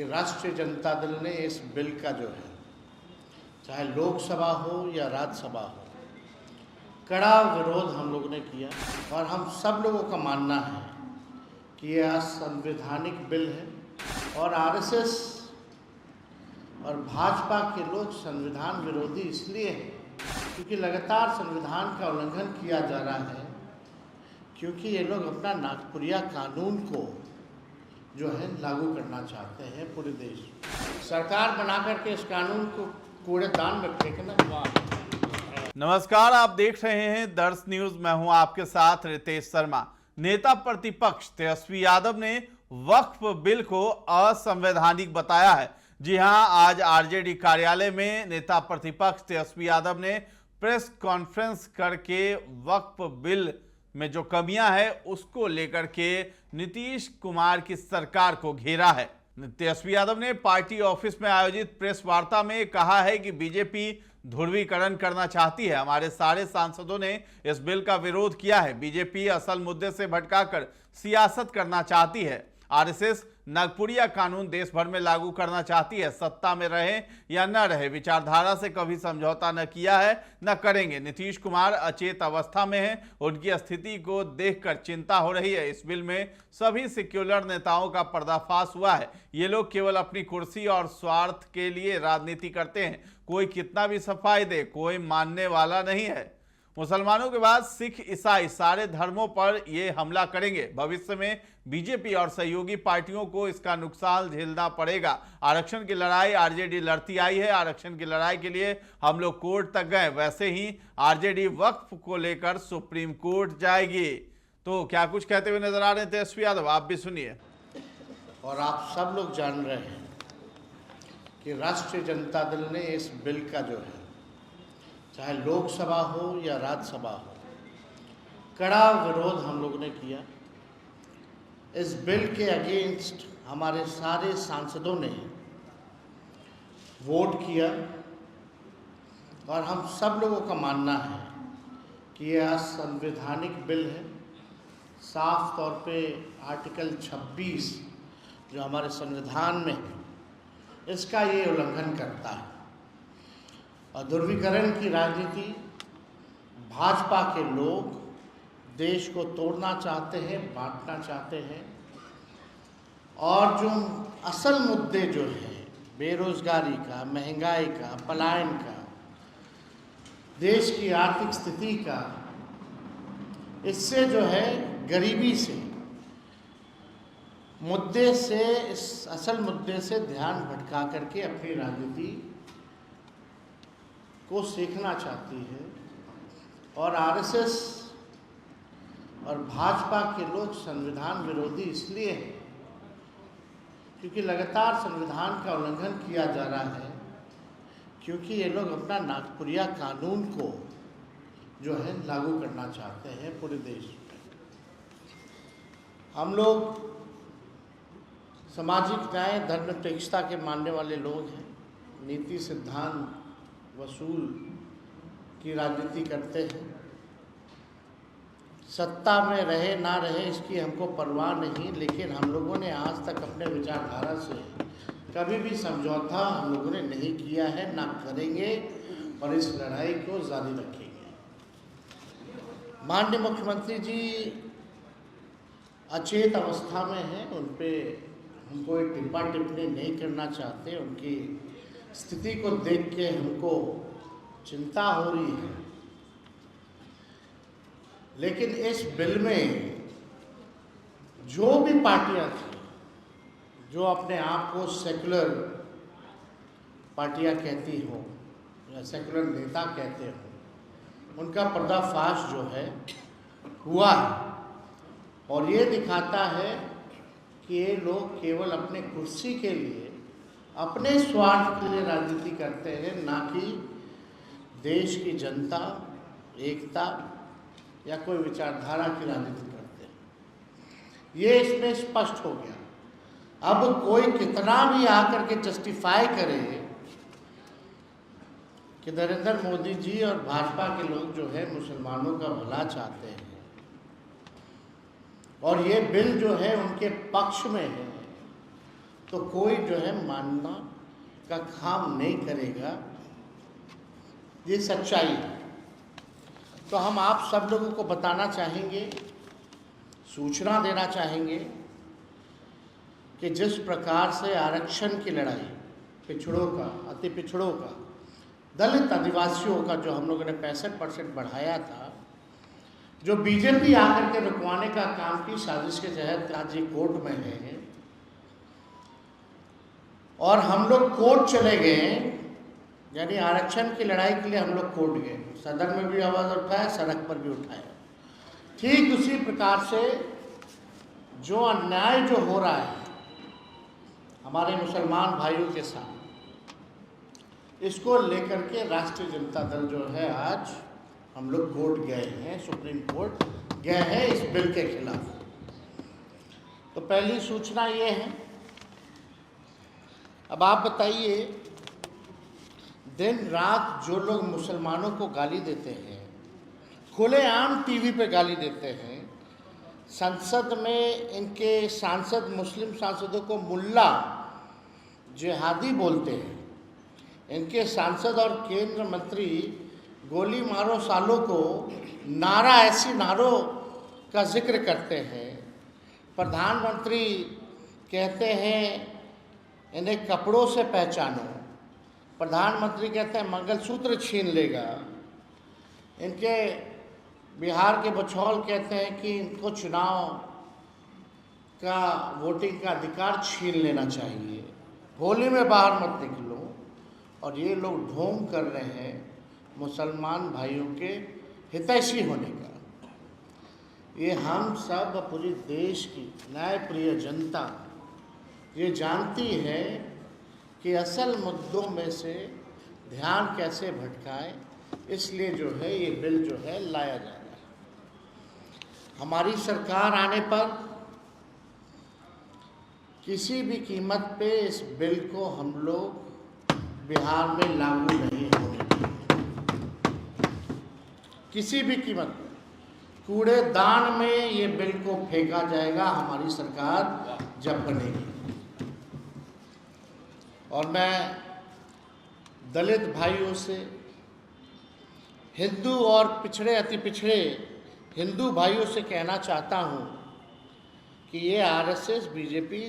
राष्ट्रीय जनता दल ने इस बिल का जो है, चाहे लोकसभा हो या राज्यसभा हो, कड़ा विरोध हम लोगों ने किया और हम सब लोगों का मानना है कि यह असंवैधानिक बिल है और आरएसएस और भाजपा के लोग संविधान विरोधी इसलिए हैं क्योंकि लगातार संविधान का उल्लंघन किया जा रहा है, क्योंकि ये लोग अपना नागपुरिया कानून को जो है लागू करना चाहते हैं पूरे देश। सरकार बना करके इस कानून को कूड़ेदान में फेंकना। नमस्कार, आप देख रहे हैं दर्श न्यूज। मैं हूं आपके साथ रितेश शर्मा। नेता प्रतिपक्ष तेजस्वी यादव ने वक्फ बिल को असंवैधानिक बताया है। जी हां, आज आरजेडी कार्यालय में नेता प्रतिपक्ष तेजस्वी यादव ने प्रेस कॉन्फ्रेंस करके वक्फ बिल में जो कमियां है उसको लेकर के नीतीश कुमार की सरकार को घेरा है। तेजस्वी यादव ने पार्टी ऑफिस में आयोजित प्रेस वार्ता में कहा है कि बीजेपी ध्रुवीकरण करना चाहती है। हमारे सारे सांसदों ने इस बिल का विरोध किया है। बीजेपी असल मुद्दे से भटकाकर सियासत करना चाहती है। आरएसएस नागपुरिया कानून देश भर में लागू करना चाहती है। सत्ता में रहे या न रहे, विचारधारा से कभी समझौता न किया है न करेंगे। नीतीश कुमार अचेत अवस्था में हैं। उनकी स्थिति को देखकर चिंता हो रही है। इस बिल में सभी सेक्युलर नेताओं का पर्दाफाश हुआ है। ये लोग केवल अपनी कुर्सी और स्वार्थ के लिए राजनीति करते हैं। कोई कितना भी सफाई दे, कोई मानने वाला नहीं है। मुसलमानों के बाद सिख, ईसाई सारे धर्मों पर ये हमला करेंगे। भविष्य में बीजेपी और सहयोगी पार्टियों को इसका नुकसान झेलना पड़ेगा। आरक्षण की लड़ाई आरजेडी लड़ती आई है। आरक्षण की लड़ाई के लिए हम लोग कोर्ट तक गए, वैसे ही आरजेडी वक्फ को लेकर सुप्रीम कोर्ट जाएगी। तो क्या कुछ कहते हुए नजर आ रहे हैं तेजस्वी यादव, आप भी सुनिए। और आप सब लोग जान रहे हैं कि राष्ट्रीय जनता दल ने इस बिल का जो है, चाहे लोकसभा हो या राज्यसभा हो, कड़ा विरोध हम लोगों ने किया। इस बिल के अगेंस्ट हमारे सारे सांसदों ने वोट किया और हम सब लोगों का मानना है कि यह असंवैधानिक बिल है। साफ तौर पे आर्टिकल 26 जो हमारे संविधान में है, इसका ये उल्लंघन करता है। और ध्रुवीकरण की राजनीति भाजपा के लोग देश को तोड़ना चाहते हैं, बांटना चाहते हैं। और जो असल मुद्दे जो हैं, बेरोजगारी का, महंगाई का, पलायन का, देश की आर्थिक स्थिति का, इससे जो है गरीबी से मुद्दे से, इस असल मुद्दे से ध्यान भटका करके अपनी राजनीति को सीखना चाहती है। और आरएसएस और भाजपा के लोग संविधान विरोधी इसलिए हैं क्योंकि लगातार संविधान का उल्लंघन किया जा रहा है, क्योंकि ये लोग अपना नागपुरिया कानून को जो है लागू करना चाहते हैं पूरे देश में। हम लोग सामाजिक न्याय, धर्मनिरपेक्षता के मानने वाले लोग हैं। नीति, सिद्धांत, वसूल की राजनीति करते हैं। सत्ता में रहे ना रहे इसकी हमको परवाह नहीं, लेकिन हम लोगों ने आज तक अपने विचारधारा से कभी भी समझौता हम लोगों ने नहीं किया है, ना करेंगे और इस लड़ाई को जारी रखेंगे। माननीय मुख्यमंत्री जी अचेत अवस्था में हैं, उन पे हम कोई टिप्पा टिप्पणी नहीं करना चाहते। उनकी स्थिति को देख के हमको चिंता हो रही है। लेकिन इस बिल में जो भी पार्टियां थी, जो अपने आप को सेकुलर पार्टियां कहती हो या सेकुलर नेता कहते हो, उनका पर्दाफाश जो है हुआ है। और ये दिखाता है कि ये लोग केवल अपने कुर्सी के लिए, अपने स्वार्थ के लिए राजनीति करते हैं, ना कि देश की जनता, एकता या कोई विचारधारा की राजनीति करते हैं। ये इसमें स्पष्ट हो गया। अब कोई कितना भी आकर के जस्टिफाई करे कि नरेंद्र मोदी जी और भाजपा के लोग जो है मुसलमानों का भला चाहते हैं और ये बिल जो है उनके पक्ष में है, तो कोई जो है मानना का काम नहीं करेगा। ये सच्चाई है। तो हम आप सब लोगों को बताना चाहेंगे, सूचना देना चाहेंगे कि जिस प्रकार से आरक्षण की लड़ाई, पिछड़ों का, अति पिछड़ों का, दलित आदिवासियों का जो हम लोगों ने 65% बढ़ाया था, जो बीजेपी आकर के रुकवाने का काम की साजिश के तहत आज ये कोर्ट में है और हम लोग कोर्ट चले गए, यानी आरक्षण की लड़ाई के लिए हम लोग कोर्ट गए, सदन में भी आवाज़ उठाया, सड़क पर भी उठाया। ठीक उसी प्रकार से जो अन्याय जो हो रहा है हमारे मुसलमान भाइयों के साथ, इसको लेकर के राष्ट्रीय जनता दल जो है आज हम लोग कोर्ट गए हैं, सुप्रीम कोर्ट गए हैं इस बिल के खिलाफ। तो पहली सूचना ये है। अब आप बताइए, दिन रात जो लोग मुसलमानों को गाली देते हैं, खुलेआम टीवी पे गाली देते हैं, संसद में इनके सांसद मुस्लिम सांसदों को मुल्ला जिहादी बोलते हैं, इनके सांसद और केंद्र मंत्री गोली मारो सालों को नारा, ऐसी नारों का जिक्र करते हैं, प्रधानमंत्री कहते हैं इन्हें कपड़ों से पहचानो, प्रधानमंत्री कहते हैं मंगलसूत्र छीन लेगा, इनके बिहार के बछौल कहते हैं कि इनको चुनाव का वोटिंग का अधिकार छीन लेना चाहिए, होली में बाहर मत निकलो। और ये लोग ढोंग कर रहे हैं मुसलमान भाइयों के हितैषी होने का। ये हम सब, पूरी देश की न्यायप्रिय जनता ये जानती है कि असल मुद्दों में से ध्यान कैसे भटकाए, इसलिए जो है ये बिल जो है लाया जा रहा है। हमारी सरकार आने पर किसी भी कीमत पे इस बिल को हम लोग बिहार में लागू नहीं होने देंगे, किसी भी कीमत पर। कूड़ेदान में ये बिल को फेंका जाएगा हमारी सरकार जब बनेगी। और मैं दलित भाइयों से, हिंदू और पिछड़े अति पिछड़े हिंदू भाइयों से कहना चाहता हूँ कि ये आरएसएस, बीजेपी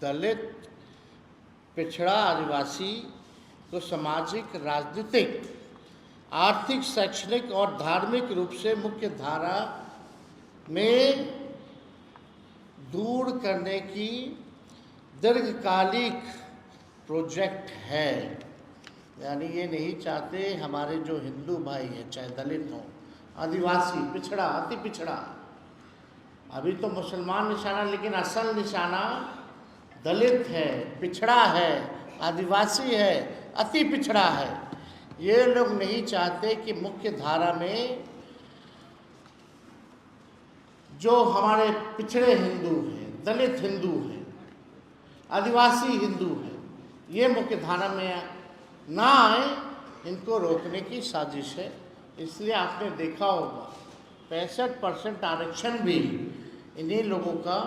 दलित, पिछड़ा, आदिवासी को सामाजिक, राजनीतिक, आर्थिक, शैक्षणिक और धार्मिक रूप से मुख्य धारा में दूर करने की दीर्घकालिक प्रोजेक्ट है। यानी ये नहीं चाहते हमारे जो हिंदू भाई हैं, चाहे दलित हों, आदिवासी, पिछड़ा, अति पिछड़ा, अभी तो मुसलमान निशाना, लेकिन असल निशाना दलित है, पिछड़ा है, आदिवासी है, अति पिछड़ा है। ये लोग नहीं चाहते कि मुख्य धारा में जो हमारे पिछड़े हिंदू हैं, दलित हिंदू हैं, आदिवासी हिंदू हैं, ये मुख्य धारा में ना आए, इनको रोकने की साजिश है। इसलिए आपने देखा होगा 65% आरक्षण भी इन्हीं लोगों का,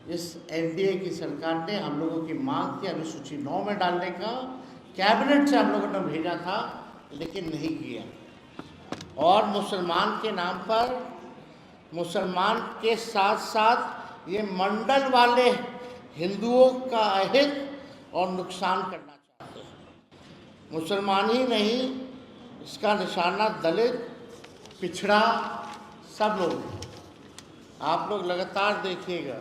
इस एनडीए की सरकार ने हम लोगों की मांग थी अनुसूची 9 में डालने का, कैबिनेट से हम लोगों ने भेजा था, लेकिन नहीं किया। और मुसलमान के नाम पर, मुसलमान के साथ साथ ये मंडल वाले हिंदुओं का अहित और नुकसान करना चाहते हैं। मुसलमान ही नहीं, इसका निशाना दलित, पिछड़ा, सब लोग। आप लोग लगातार देखिएगा,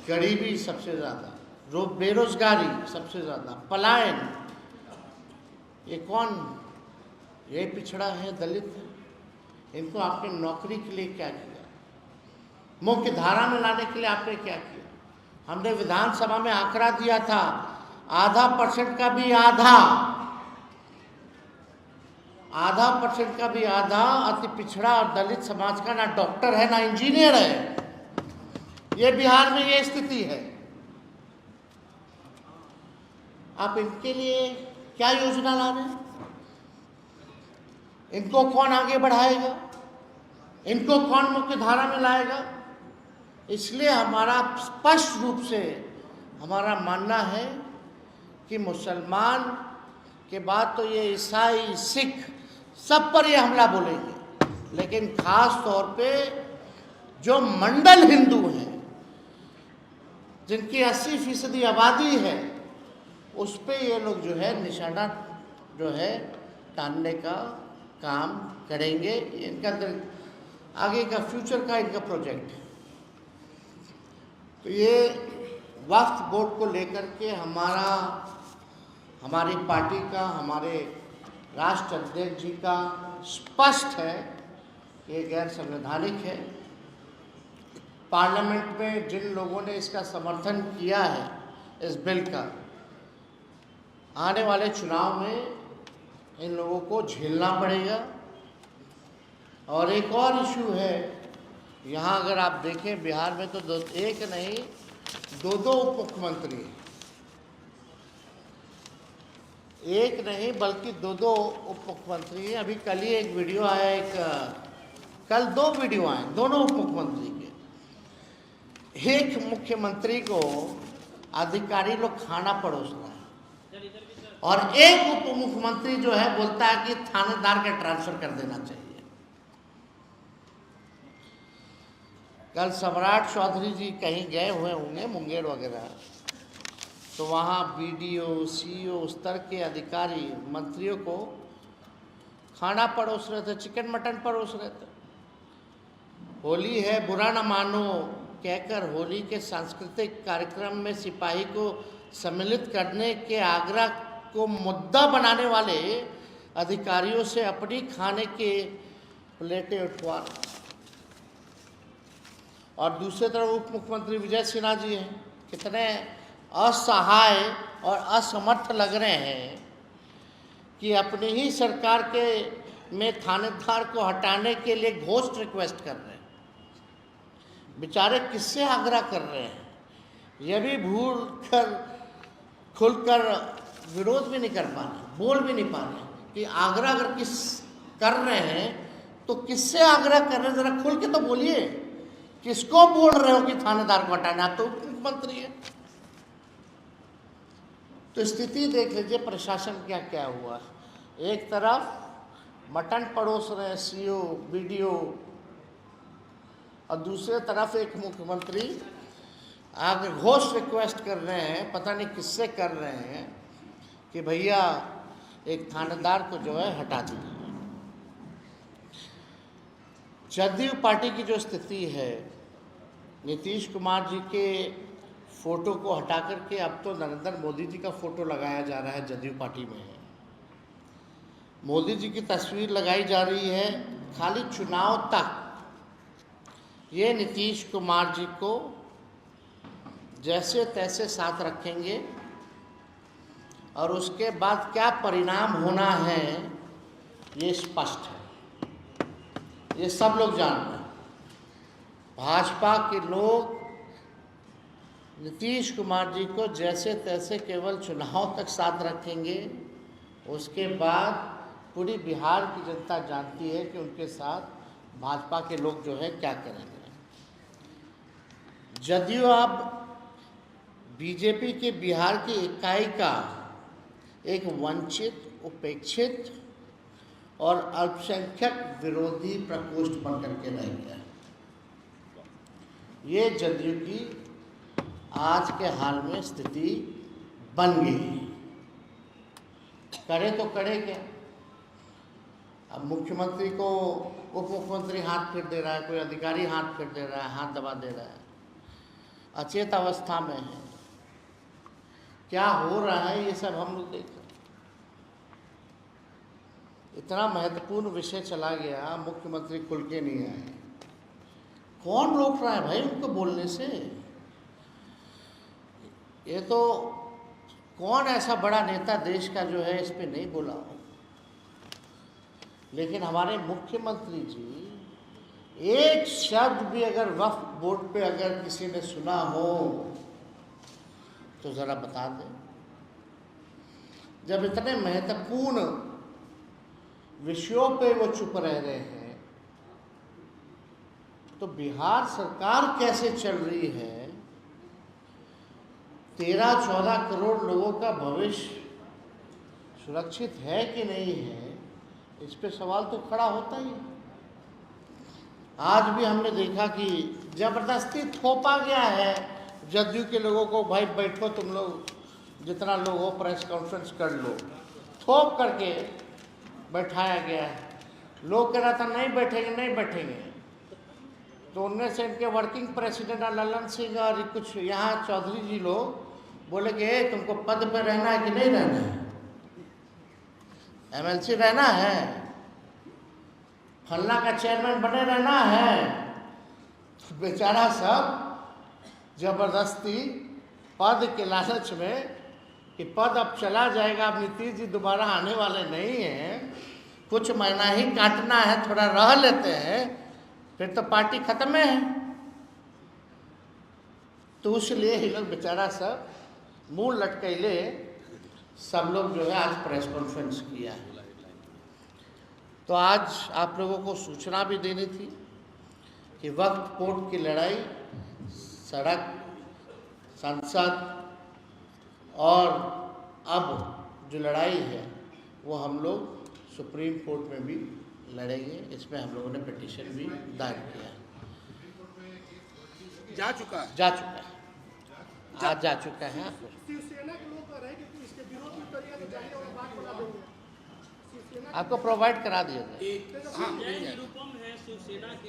गरीबी सबसे ज़्यादा, बेरोजगारी सबसे ज़्यादा, पलायन, ये कौन, ये पिछड़ा है, दलित है। इनको आपने नौकरी के लिए क्या किया, मुख्य धारा में लाने के लिए आपने क्या किया? हमने विधानसभा में आंकड़ा दिया था, 0.5% का भी आधा अति पिछड़ा और दलित समाज का ना डॉक्टर है, ना इंजीनियर है। ये बिहार में ये स्थिति है। आप इनके लिए क्या योजना ला रहे हैं? इनको कौन आगे बढ़ाएगा? इनको कौन मुख्य धारा में लाएगा? इसलिए हमारा स्पष्ट रूप से हमारा मानना है कि मुसलमान के बाद तो ये ईसाई, सिख सब पर ये हमला बोलेंगे, लेकिन खास तौर पे जो मंडल हिंदू हैं, जिनकी 80% आबादी है, उस पे ये लोग जो है निशाना जो है टालने का काम करेंगे। इनका आगे का फ्यूचर का इनका प्रोजेक्ट है। तो ये वक्फ बोर्ड को लेकर के हमारी पार्टी का, हमारे राष्ट्र अध्यक्ष जी का स्पष्ट है कि ये गैर संवैधानिक है। पार्लियामेंट में जिन लोगों ने इसका समर्थन किया है, इस बिल का, आने वाले चुनाव में इन लोगों को झेलना पड़ेगा। और एक और इशू है, यहाँ अगर आप देखें बिहार में तो एक नहीं दो उप मुख्यमंत्री, एक नहीं बल्कि दो उप मुख्यमंत्री हैं। अभी कल ही एक वीडियो आया, कल 2 वीडियो आए, दोनों उप मुख्यमंत्री के। एक मुख्यमंत्री को अधिकारी लोग खाना परोस रहा है और एक उप मुख्यमंत्री जो है बोलता है कि थानेदार का ट्रांसफर कर देना चाहिए। कल सम्राट चौधरी जी कहीं गए हुए होंगे मुंगेर वगैरह, तो वहाँ बीडीओ, सीईओ स्तर के अधिकारी मंत्रियों को खाना परोस रहे थे, चिकन मटन परोस रहे थे। होली है, बुरा न मानो कहकर होली के सांस्कृतिक कार्यक्रम में सिपाही को सम्मिलित करने के आग्रह को मुद्दा बनाने वाले अधिकारियों से अपनी खाने के प्लेटें उठवा रहे। और दूसरी तरफ उप मुख्यमंत्री विजय सिन्हा जी हैं, कितने असहाय और असमर्थ लग रहे हैं कि अपनी ही सरकार के में थानेदार को हटाने के लिए घोस्ट रिक्वेस्ट कर रहे हैं। बेचारे किससे आग्रह कर रहे हैं, यह भी भूल कर खुलकर विरोध भी नहीं कर पा रहे, बोल भी नहीं पा रहे कि आग्रह अगर किस कर रहे हैं तो किससे आग्रह कर रहे हैं, जरा खुल के तो बोलिए। किसको बोल रहे हो कि थानेदार को हटाना? आप तो उप मुख्यमंत्री है। तो स्थिति देख लीजिए प्रशासन क्या क्या हुआ। एक तरफ मटन परोस रहे हैं सीईओ, बीडीओ, और दूसरे तरफ एक मुख्यमंत्री आगे घोष रिक्वेस्ट कर रहे हैं, पता नहीं किससे कर रहे हैं, कि भैया एक थानेदार को जो है हटा दीजिए। जदयू पार्टी की जो स्थिति है, नीतीश कुमार जी के फोटो को हटा करके अब तो नरेंद्र मोदी जी का फोटो लगाया जा रहा है। जदयू पार्टी में है, मोदी जी की तस्वीर लगाई जा रही है। खाली चुनाव तक ये नीतीश कुमार जी को जैसे तैसे साथ रखेंगे और उसके बाद क्या परिणाम होना है ये स्पष्ट है, ये सब लोग जान रहे हैं। भाजपा के लोग नीतीश कुमार जी को जैसे तैसे केवल चुनाव तक साथ रखेंगे, उसके बाद पूरी बिहार की जनता जानती है कि उनके साथ भाजपा के लोग जो है क्या करेंगे। जदयू अब बीजेपी के बिहार की इकाई का एक वंचित, उपेक्षित और अल्पसंख्यक विरोधी प्रकोष्ठ बन करके रह गया। ये जदयू की आज के हाल में स्थिति बन गई। करे तो करे क्या? अब मुख्यमंत्री को उप मुख्यमंत्री हाथ फेर दे रहा है, कोई अधिकारी हाथ फेर दे रहा है, हाथ दबा दे रहा है, अचेत अवस्था में है। क्या हो रहा है ये सब हम लोग देख रहे हैं। इतना महत्वपूर्ण विषय चला गया, मुख्यमंत्री खुल के नहीं आए। कौन रोक रहा है भाई उनको बोलने से? ये तो कौन ऐसा बड़ा नेता देश का जो है इस पे नहीं बोला हो। लेकिन हमारे मुख्यमंत्री जी एक शब्द भी अगर वक्फ बोर्ड पे अगर किसी ने सुना हो तो ज़रा बता दें। जब इतने महत्वपूर्ण विषयों पे वो चुप रह रहे हैं तो बिहार सरकार कैसे चल रही है, 13-14 करोड़ लोगों का भविष्य सुरक्षित है कि नहीं है, इस पे सवाल तो खड़ा होता ही। आज भी हमने देखा कि जबरदस्ती थोपा गया है जदयू के लोगों को, भाई बैठो तुम लोग, जितना लोग हो प्रेस कॉन्फ्रेंस कर लो, थोप करके बैठाया गया है। लोग कह रहा था नहीं बैठेंगे नहीं बैठेंगे, तो उनमें से इनके वर्किंग प्रेसिडेंट ललन सिंह और कुछ यहाँ चौधरी जी लोग बोले कि तुमको पद पर रहना है कि नहीं रहना है, एमएलसी रहना है, फलना का चेयरमैन बने रहना है। तो बेचारा सब जबरदस्ती पद के लालच में कि पद अब चला जाएगा, अब नीतीश जी दोबारा आने वाले नहीं हैं, कुछ महीना ही काटना है, थोड़ा रह लेते हैं, फिर तो पार्टी खत्म है। तो इसलिए ही लोग बेचारा सब मुंह लटकैले सब लोग जो है आज प्रेस कॉन्फ्रेंस किया है। तो आज आप लोगों को सूचना भी देनी थी कि वक्त कोर्ट की लड़ाई, सड़क, संसद और अब जो लड़ाई है वो हम लोग सुप्रीम कोर्ट में भी लड़ेंगे। इसमें हम लोगों ने पिटीशन भी दायर किया है। जा चुका है आज जा चुका है। शिवसेना के लोग कह रहे हैं कि इसके विरोध में करिए तो जाने वाला बात बना देंगे। आपको प्रोवाइड करा दिया जाए। हाँ, मिल जाएगा,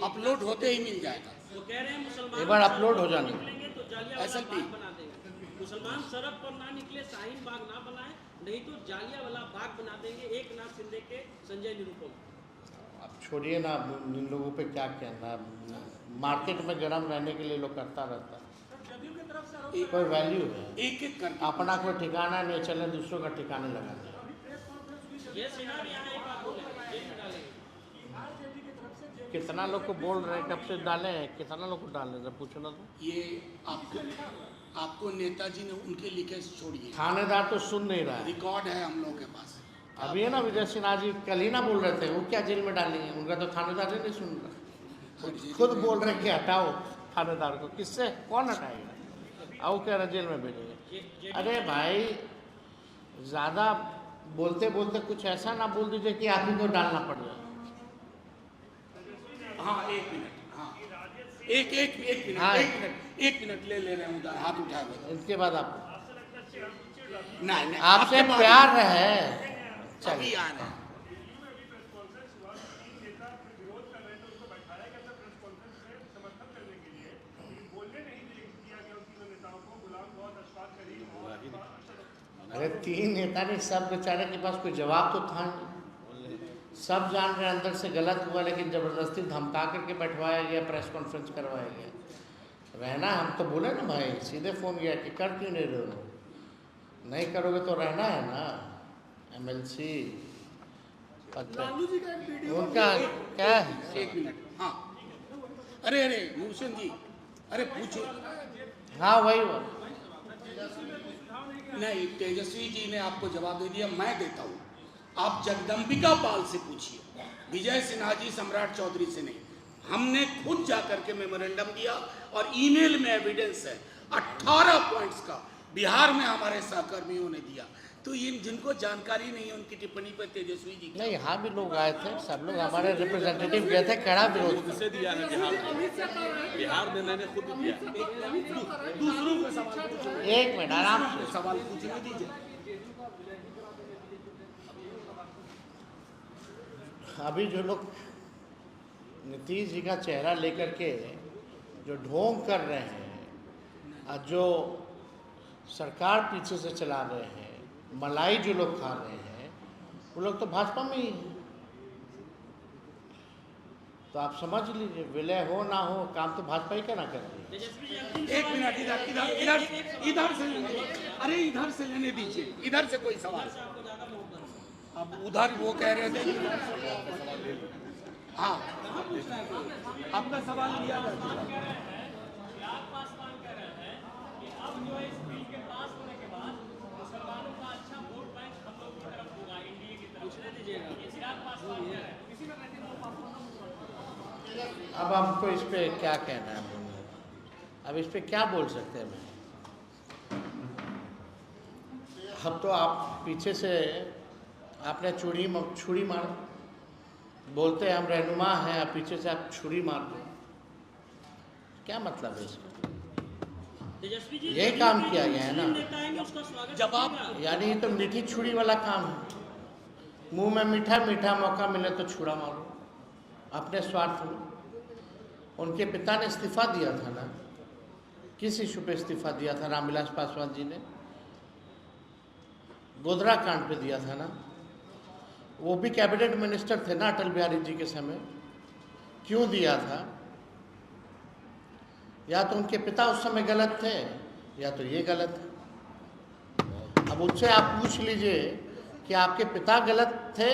अपलोड होते ही मिल जाएगा। वो कह रहे हैं मुसलमान एक बार अपलोड हो जाने निकलेंगे तो जालियावाला बाग बना देंगे। मुसलमान सड़क पर ना निकले, शाहीन बाग ना बनाए, नहीं तो जालियावाला बाग बना देंगे। एक नाथ शिंदे के संजय निरुपम। अब छोड़िए ना, इन लोगों पे क्या कहना, मार्केट में गर्म रहने के लिए लोग करता रहता है, कोई वैल्यू है? एक एक कर अपना कोई ठिकाना नहीं, चले दूसरों का ठिकाने लगा दे। ये सिनार यहाँ एक बात बोले, जेल में डालेंगे। कितना लोग को बोल रहे हैं, कब से डाले हैं, कितना लोग को डाले हैं, पूछना तो। ये आपको नेताजी ने उनके लिखे छोड़िए, थानेदार तो सुन नहीं रहा है। रिकॉर्ड है हम लोग के पास। अभी है ना विजय सिन्हा जी कल ही ना बोल रहे थे, वो क्या जेल में डालेंगे, उनका तो थानेदार ही नहीं सुन रहा, खुद बोल रहे कि हटाओ थानेदार को। किससे, कौन हटाएगा? और कह रहे जेल में भेजेंगे। अरे भाई ज़्यादा बोलते बोलते कुछ ऐसा ना बोल दीजिए कि आप ही को डालना पड़ जाए। हाँ, एक मिनट, हाँ, एक मिनट ले रहे हैं उधर, हाथ उठा हुए। इसके बाद आप नहीं आपसे प्यार है, चलिए आ रहे हैं। अरे 3 नेता ने, सब बेचारे के पास कोई जवाब तो था नहीं। सब जान रहे अंदर से गलत हुआ, लेकिन ज़बरदस्ती धमका करके बैठवाया गया, प्रेस कॉन्फ्रेंस करवाया गया। रहना, हम तो बोले ना भाई, सीधे फ़ोन किया कि कर क्यों नहीं रहे हो, नहीं करोगे तो रहना है ना। एमएलसी उनका क्या है? एक मिनट, हाँ, अरे नूरशन जी, अरे पूछो। हाँ वही नहीं, तेजस्वी जी ने आपको जवाब दे दिया, मैं देता हूँ। आप जगदम्बिका पाल से पूछिए, विजय सिन्हा जी सम्राट चौधरी से नहीं। हमने खुद जाकर के मेमोरेंडम दिया और ईमेल में एविडेंस है 18 पॉइंट्स का, बिहार में हमारे सहकर्मियों ने दिया। तो इन जिनको जानकारी नहीं है उनकी टिप्पणी पर तेजस्वी जी नहीं, यहाँ भी लोग आए थे, सब लोग हमारे रिप्रेजेंटेटिव गए थे, कड़ा विरोध से दिया है बिहार में मैंने खुद दिया। दूसरों का सवाल पूछो। एक मिनट आराम से। सवाल पूछने दीजिए। अभी जो लोग नीतीश जी का चेहरा लेकर के जो ढोंग कर रहे हैं और जो सरकार पीछे से चला रहे हैं, मलाई जो लोग खा रहे हैं, वो लोग तो भाजपा में ही हैं। तो आप समझ लीजिए, विलय हो ना हो, काम तो भाजपा ही क्या ना कर रही है। एक मिनट, इधर से लेने दीजिए। अरे इधर से लेने दीजिए, इधर से कोई सवाल। अब उधर वो कह रहे थे, हाँ, आपका सवाल लिया जाए। अब आपको इस पे क्या कहना है? अब इस पे क्या बोल सकते हैं? मैं अब तो आप पीछे से आपने छुरी मार, बोलते हैं हम रहनुमा हैं, आप पीछे से आप छुरी मार दो, क्या मतलब है इसका? तेजस्वी जी यही काम किया गया है ना। नेता आएंगे उसका स्वागत जब आप कीजिएगा। यानी ये तो मीठी छुरी वाला काम है, मुंह में मीठा मीठा, मौका मिले तो छुरा मारो अपने स्वार्थ में। उनके पिता ने इस्तीफा दिया था ना, किस इशू पे इस्तीफा दिया था? रामविलास पासवान जी ने गोधरा कांड पे दिया था ना, वो भी कैबिनेट मिनिस्टर थे ना अटल बिहारी जी के समय, क्यों दिया था? या तो उनके पिता उस समय गलत थे या तो ये गलत है। अब उनसे आप पूछ लीजिए कि आपके पिता गलत थे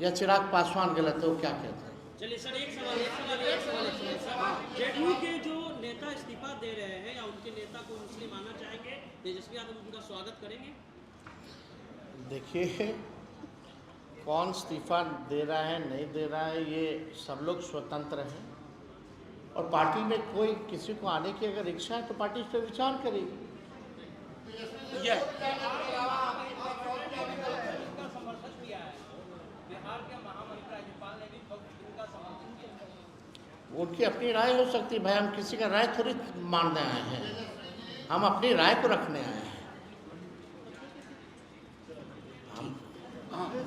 या चिराग पासवान गलत थे, वो क्या कहते हैं? चलिए सर, एक सवाल सर, जेडीयू के जो नेता इस्तीफा दे रहे हैं या उनके नेता को मुस्लिम मानना चाहेंगे, तेजस्वी यादव उनका स्वागत करेंगे? देखिए, कौन इस्तीफा दे रहा है नहीं दे रहा है ये सब लोग स्वतंत्र हैं, और पार्टी में कोई किसी को आने की अगर इच्छा है तो पार्टी इस पर विचार करेगी। उनकी अपनी राय हो सकती है भाई, हम किसी का राय थोड़ी मानने आए हैं, हम अपनी राय को रखने आए हैं।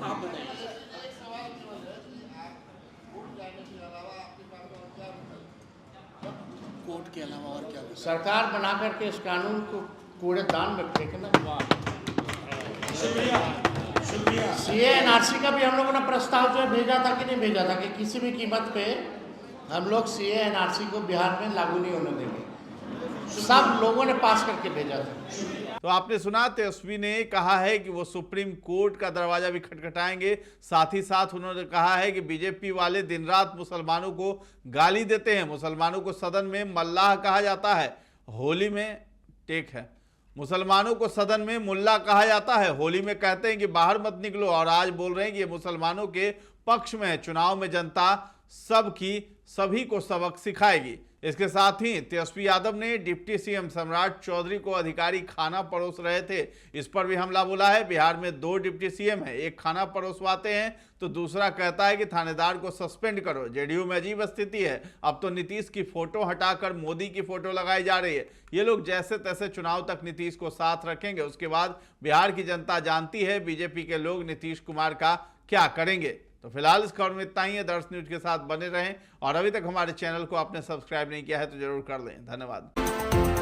आप बताइए। कोर्ट के अलावा और क्या? सरकार बना करके इस कानून को कूड़ेदान में फेंकना। सीए एनआरसी का भी हम लोगों ने प्रस्ताव जो है भेजा था कि नहीं भेजा था कि किसी भी कीमत पे हम लोग सीए एनआरसी को बिहार में लागू नहीं होने देंगे, सब लोगों ने पास करके भेजा था। तो आपने सुना, तेजस्वी ने कहा है कि वो सुप्रीम कोर्ट का दरवाजा भी खटखटाएंगे। साथ ही साथ उन्होंने कहा है कि बीजेपी वाले दिन रात मुसलमानों को गाली देते हैं, मुसलमानों को सदन में मल्लाह कहा जाता है, होली में टेक है, मुसलमानों को सदन में मुल्ला कहा जाता है, होली में कहते हैं कि बाहर मत निकलो, और आज बोल रहे हैं कि ये मुसलमानों के पक्ष में है, चुनाव में जनता सभी को सबक सिखाएगी। इसके साथ ही तेजस्वी यादव ने डिप्टी सीएम सम्राट चौधरी को अधिकारी खाना परोस रहे थे, इस पर भी हमला बोला है। बिहार में 2 डिप्टी सीएम हैं, एक खाना परोसवाते हैं तो दूसरा कहता है कि थानेदार को सस्पेंड करो। जेडीयू में अजीब स्थिति है, अब तो नीतीश की फोटो हटाकर मोदी की फोटो लगाई जा रही है। ये लोग जैसे तैसे चुनाव तक नीतीश को साथ रखेंगे, उसके बाद बिहार की जनता जानती है बीजेपी के लोग नीतीश कुमार का क्या करेंगे। तो फिलहाल इस खबर में इतना ही है। दर्श न्यूज के साथ बने रहें, और अभी तक हमारे चैनल को आपने सब्सक्राइब नहीं किया है तो जरूर कर लें। धन्यवाद।